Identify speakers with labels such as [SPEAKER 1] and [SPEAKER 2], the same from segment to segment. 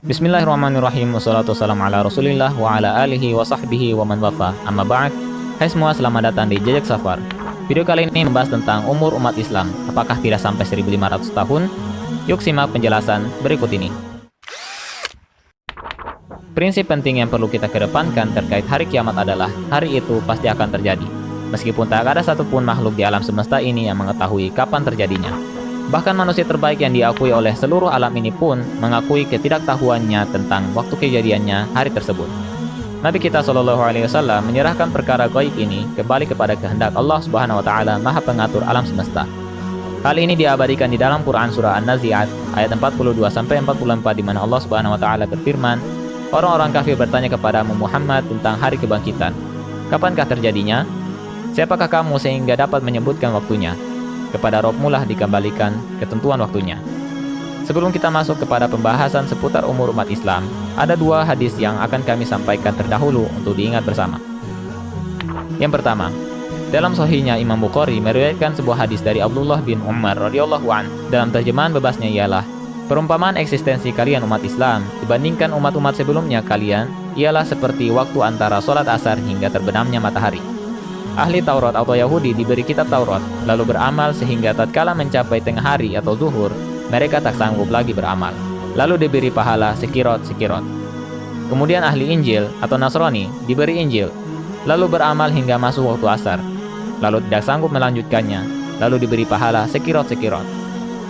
[SPEAKER 1] Bismillahirrahmanirrahim. Wassalatu wassalamu ala rasulillah wa ala alihi wa sahbihi wa man wafa. Amma ba'd. Hai semua, selamat datang di Jejak Safar. Video kali ini membahas tentang umur umat Islam. Apakah tidak sampai 1500 tahun? Yuk simak penjelasan berikut ini. Prinsip penting yang perlu kita kedepankan terkait hari kiamat adalah hari itu pasti akan terjadi. Meskipun tak ada satupun makhluk di alam semesta ini yang mengetahui kapan terjadinya. Bahkan manusia terbaik yang diakui oleh seluruh alam ini pun mengakui ketidaktahuannya tentang waktu kejadiannya hari tersebut. Nabi kita SAW menyerahkan perkara gaib ini kembali kepada kehendak Allah Subhanahu wa taala, Maha Pengatur alam semesta. Hal ini diabadikan di dalam Quran surah An-Nazi'at ayat 42 sampai 44 di mana Allah Subhanahu wa taala berfirman, "Orang-orang kafir bertanya kepadamu Muhammad tentang hari kebangkitan. Kapankah terjadinya? Siapakah kamu sehingga dapat menyebutkan waktunya? Kepada Rabb-Mu lah dikembalikan ketentuan waktunya." Sebelum kita masuk kepada pembahasan seputar umur umat Islam, ada dua hadis yang akan kami sampaikan terdahulu untuk diingat bersama. Yang pertama, dalam sahihnya Imam Bukhari meriwayatkan sebuah hadis dari Abdullah bin Umar radhiyallahu an. Dalam terjemahan bebasnya ialah, perumpamaan eksistensi kalian umat Islam dibandingkan umat-umat sebelumnya kalian ialah seperti waktu antara sholat asar hingga terbenamnya matahari. Ahli Taurat atau Yahudi diberi kitab Taurat, lalu beramal sehingga tatkala mencapai tengah hari atau zuhur, mereka tak sanggup lagi beramal, lalu diberi pahala sekirot-sekirot. Kemudian ahli Injil atau Nasrani diberi Injil, lalu beramal hingga masuk waktu asar, lalu tidak sanggup melanjutkannya, lalu diberi pahala sekirot-sekirot.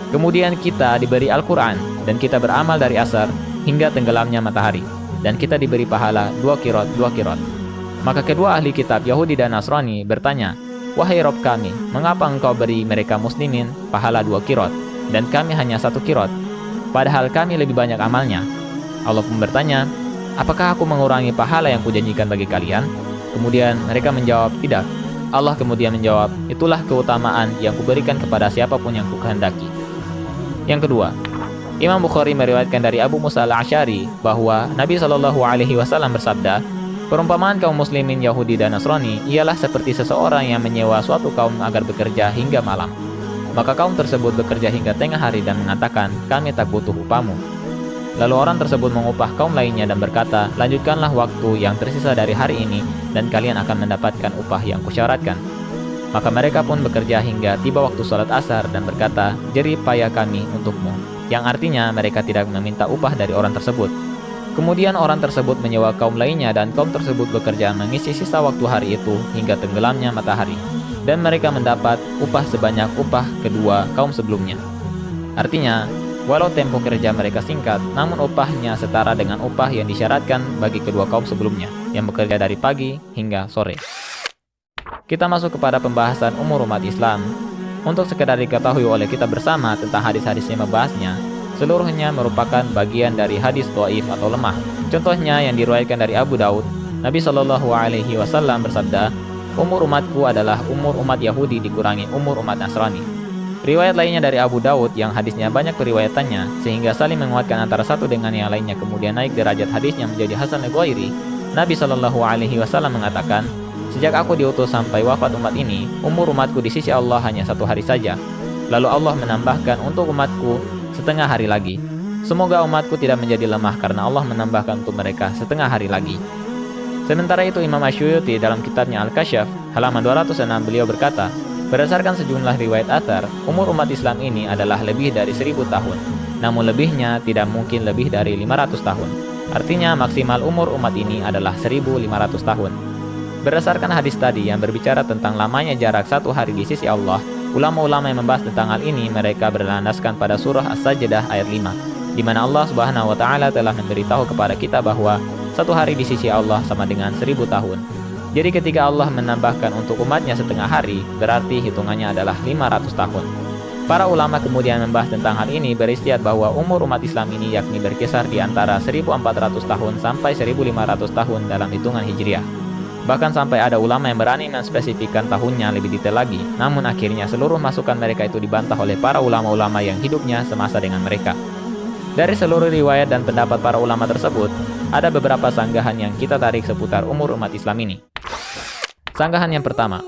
[SPEAKER 1] Kemudian kita diberi Al-Quran, dan kita beramal dari asar hingga tenggelamnya matahari, dan kita diberi pahala 2 kirot. Maka kedua ahli kitab Yahudi dan Nasrani bertanya, "Wahai Rob kami, mengapa engkau beri mereka muslimin pahala 2 kirot, dan kami hanya 1 kirot, padahal kami lebih banyak amalnya?" Allah pun bertanya, "Apakah aku mengurangi pahala yang kujanjikan bagi kalian?" Kemudian mereka menjawab, "Tidak." Allah kemudian menjawab, "Itulah keutamaan yang kuberikan kepada siapapun yang kukehendaki." Yang kedua, Imam Bukhari meriwayatkan dari Abu Musa al-Asy'ari bahwa Nabi SAW bersabda, "Perumpamaan kaum muslimin Yahudi dan Nasrani ialah seperti seseorang yang menyewa suatu kaum agar bekerja hingga malam. Maka kaum tersebut bekerja hingga tengah hari dan mengatakan, 'Kami tak butuh upahmu.' Lalu orang tersebut mengupah kaum lainnya dan berkata, 'Lanjutkanlah waktu yang tersisa dari hari ini dan kalian akan mendapatkan upah yang kusyaratkan.' Maka mereka pun bekerja hingga tiba waktu sholat asar dan berkata, 'Jerih payah kami untukmu,' yang artinya mereka tidak meminta upah dari orang tersebut. Kemudian orang tersebut menyewa kaum lainnya dan kaum tersebut bekerja mengisi sisa waktu hari itu hingga tenggelamnya matahari. Dan mereka mendapat upah sebanyak upah kedua kaum sebelumnya. Artinya, walau tempo kerja mereka singkat, namun upahnya setara dengan upah yang disyaratkan bagi kedua kaum sebelumnya, yang bekerja dari pagi hingga sore. Kita masuk kepada pembahasan umur umat Islam. Untuk sekedar diketahui oleh kita bersama tentang hadis-hadis yang membahasnya, seluruhnya merupakan bagian dari hadis dhaif atau lemah. Contohnya yang diriwayatkan dari Abu Daud, Nabi SAW bersabda, "Umur umatku adalah umur umat Yahudi dikurangi umur umat Nasrani." Riwayat lainnya dari Abu Daud yang hadisnya banyak periwayatannya sehingga saling menguatkan antara satu dengan yang lainnya, kemudian naik derajat hadisnya menjadi hasan al-ghairi. Nabi SAW mengatakan, "Sejak aku diutus sampai wafat umat ini, umur umatku di sisi Allah hanya 1 hari saja. Lalu Allah menambahkan untuk umatku setengah hari lagi. Semoga umatku tidak menjadi lemah karena Allah menambahkan untuk mereka setengah hari lagi." Sementara itu Imam Asy'uti dalam kitabnya Al-Kasyaf halaman 206 beliau berkata, berdasarkan sejumlah riwayat athar, umur umat Islam ini adalah lebih dari 1000 tahun. Namun lebihnya tidak mungkin lebih dari 500 tahun. Artinya maksimal umur umat ini adalah 1500 tahun. Berdasarkan hadis tadi yang berbicara tentang lamanya jarak 1 hari di sisi Allah, ulama-ulama yang membahas tentang hal ini mereka berlandaskan pada surah As-Sajdah ayat 5, di mana Allah Subhanahu wa taala telah memberitahu kepada kita bahwa 1 hari di sisi Allah sama dengan 1000 tahun. Jadi ketika Allah menambahkan untuk umatnya setengah hari, berarti hitungannya adalah 500 tahun. Para ulama kemudian membahas tentang hal ini beristihad bahwa umur umat Islam ini yakni berkisar di antara 1400 tahun sampai 1500 tahun dalam hitungan Hijriah. Bahkan sampai ada ulama yang berani menspesifikkan tahunnya lebih detail lagi, namun akhirnya seluruh masukan mereka itu dibantah oleh para ulama-ulama yang hidupnya semasa dengan mereka. Dari seluruh riwayat dan pendapat para ulama tersebut, ada beberapa sanggahan yang kita tarik seputar umur umat Islam ini. Sanggahan yang pertama,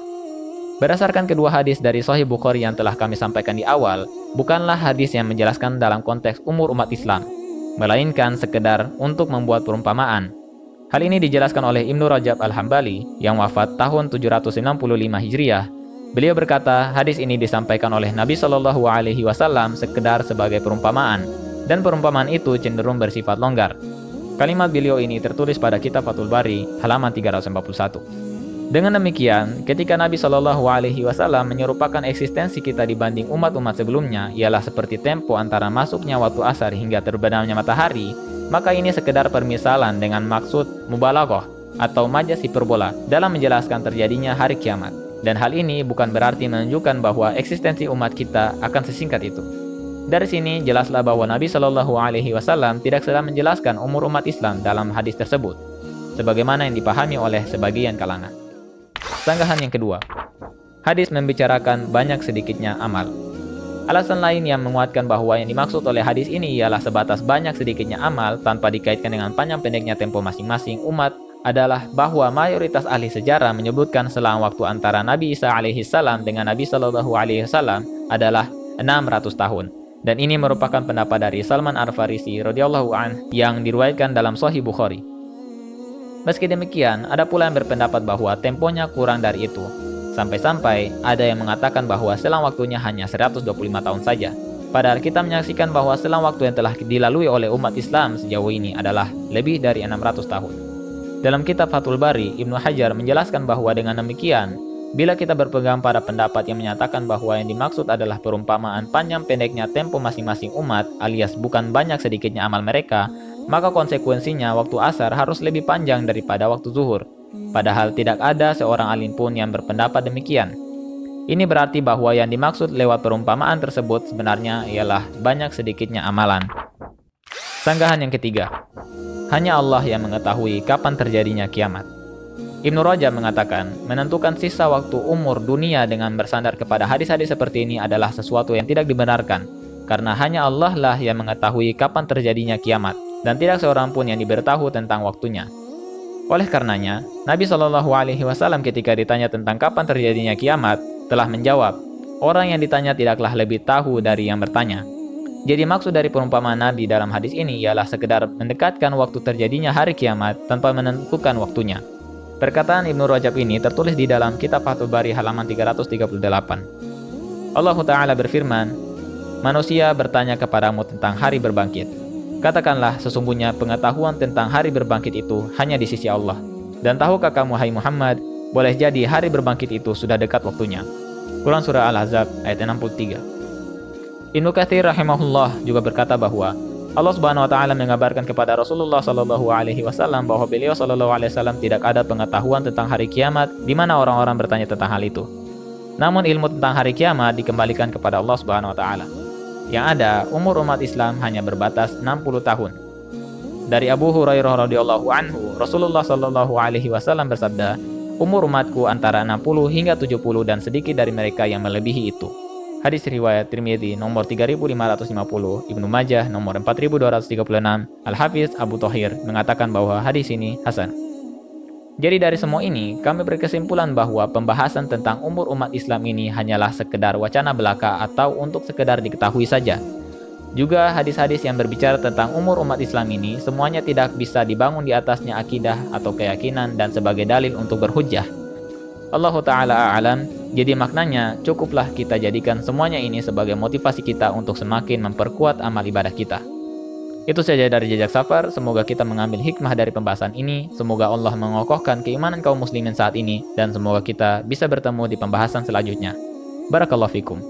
[SPEAKER 1] berdasarkan kedua hadis dari Sahih Bukhari yang telah kami sampaikan di awal, bukanlah hadis yang menjelaskan dalam konteks umur umat Islam. melainkan sekedar untuk membuat perumpamaan. Hal ini dijelaskan oleh Ibnu Rajab Al-Hambali yang wafat tahun 765 Hijriah. Beliau berkata, hadis ini disampaikan oleh Nabi Shallallahu Alaihi Wasallam sekedar sebagai perumpamaan, dan perumpamaan itu cenderung bersifat longgar. Kalimat beliau ini tertulis pada kitab Fathul Bari, halaman 341. Dengan demikian, ketika Nabi Shallallahu Alaihi Wasallam menyerupakan eksistensi kita dibanding umat-umat sebelumnya, ialah seperti tempo antara masuknya waktu asar hingga terbenamnya matahari, maka ini sekedar permisalan dengan maksud mubalaghah atau majas hiperbola dalam menjelaskan terjadinya hari kiamat. Dan hal ini bukan berarti menunjukkan bahwa eksistensi umat kita akan sesingkat itu. Dari sini jelaslah bahwa Nabi Shallallahu Alaihi Wasallam tidak sedang menjelaskan umur umat Islam dalam hadis tersebut, sebagaimana yang dipahami oleh sebagian kalangan. Sanggahan yang kedua, hadis membicarakan banyak sedikitnya amal. Alasan lain yang menguatkan bahwa yang dimaksud oleh hadis ini ialah sebatas banyak sedikitnya amal tanpa dikaitkan dengan panjang pendeknya tempo masing-masing umat adalah bahwa mayoritas ahli sejarah menyebutkan selang waktu antara Nabi Isa alaihissalam dengan Nabi Shallallahu alaihi wasallam adalah 600 tahun. Dan ini merupakan pendapat dari Salman Al-Farisi radhiyallahu anhu yang diriwayatkan dalam Sahih Bukhari. Meski demikian, ada pula yang berpendapat bahwa temponya kurang dari itu. Sampai-sampai ada yang mengatakan bahwa selang waktunya hanya 125 tahun saja. Padahal kita menyaksikan bahwa selang waktu yang telah dilalui oleh umat Islam sejauh ini adalah lebih dari 600 tahun. Dalam kitab Fathul Bari, Ibnu Hajar menjelaskan bahwa dengan demikian, bila kita berpegang pada pendapat yang menyatakan bahwa yang dimaksud adalah perumpamaan panjang pendeknya tempo masing-masing umat alias bukan banyak sedikitnya amal mereka, maka konsekuensinya waktu asar harus lebih panjang daripada waktu zuhur. Padahal tidak ada seorang alim pun yang berpendapat demikian. Ini berarti bahwa yang dimaksud lewat perumpamaan tersebut sebenarnya ialah banyak sedikitnya amalan. Sanggahan yang ketiga, hanya Allah yang mengetahui kapan terjadinya kiamat. Ibnu Rajab mengatakan, menentukan sisa waktu umur dunia dengan bersandar kepada hadis-hadis seperti ini adalah sesuatu yang tidak dibenarkan, karena hanya Allah lah yang mengetahui kapan terjadinya kiamat, dan tidak seorang pun yang diberitahu tentang waktunya. Oleh karenanya, Nabi Shallallahu Alaihi Wasallam ketika ditanya tentang kapan terjadinya kiamat, telah menjawab, orang yang ditanya tidaklah lebih tahu dari yang bertanya. Jadi maksud dari perumpamaan Nabi dalam hadis ini ialah sekedar mendekatkan waktu terjadinya hari kiamat tanpa menentukan waktunya. Perkataan Ibnu Rajab ini tertulis di dalam kitab Fathul Bari halaman 338. Allah Ta'ala berfirman, manusia bertanya kepadamu tentang hari berbangkit. Katakanlah sesungguhnya pengetahuan tentang hari berbangkit itu hanya di sisi Allah. Dan tahukah kamu hai Muhammad, boleh jadi hari berbangkit itu sudah dekat waktunya. Quran Surah Al-Ahzab ayat 63. Ibnu Katsir rahimahullah juga berkata bahwa Allah Subhanahu wa taala mengabarkan kepada Rasulullah sallallahu alaihi wasallam bahwa beliau sallallahu alaihi wasallam tidak ada pengetahuan tentang hari kiamat di mana orang-orang bertanya tentang hal itu. Namun ilmu tentang hari kiamat dikembalikan kepada Allah Subhanahu wa taala. Yang ada, umur umat Islam hanya berbatas 60 tahun. Dari Abu Hurairah radhiyallahu anhu, Rasulullah sallallahu alaihi wasallam bersabda, umur umatku antara 60 hingga 70 dan sedikit dari mereka yang melebihi itu. Hadis riwayat Tirmidzi nomor 3550, Ibnu Majah nomor 4236, Al-Hafiz Abu Thahir mengatakan bahwa hadis ini hasan. Jadi dari semua ini, kami berkesimpulan bahwa pembahasan tentang umur umat Islam ini hanyalah sekedar wacana belaka atau untuk sekedar diketahui saja. Juga hadis-hadis yang berbicara tentang umur umat Islam ini semuanya tidak bisa dibangun di atasnya akidah atau keyakinan dan sebagai dalil untuk berhujjah. Allah Ta'ala a'lam, jadi maknanya cukuplah kita jadikan semuanya ini sebagai motivasi kita untuk semakin memperkuat amal ibadah kita. Itu saja dari Jejak Safar, semoga kita mengambil hikmah dari pembahasan ini, semoga Allah mengokohkan keimanan kaum muslimin saat ini, dan semoga kita bisa bertemu di pembahasan selanjutnya. Barakallahu fikum.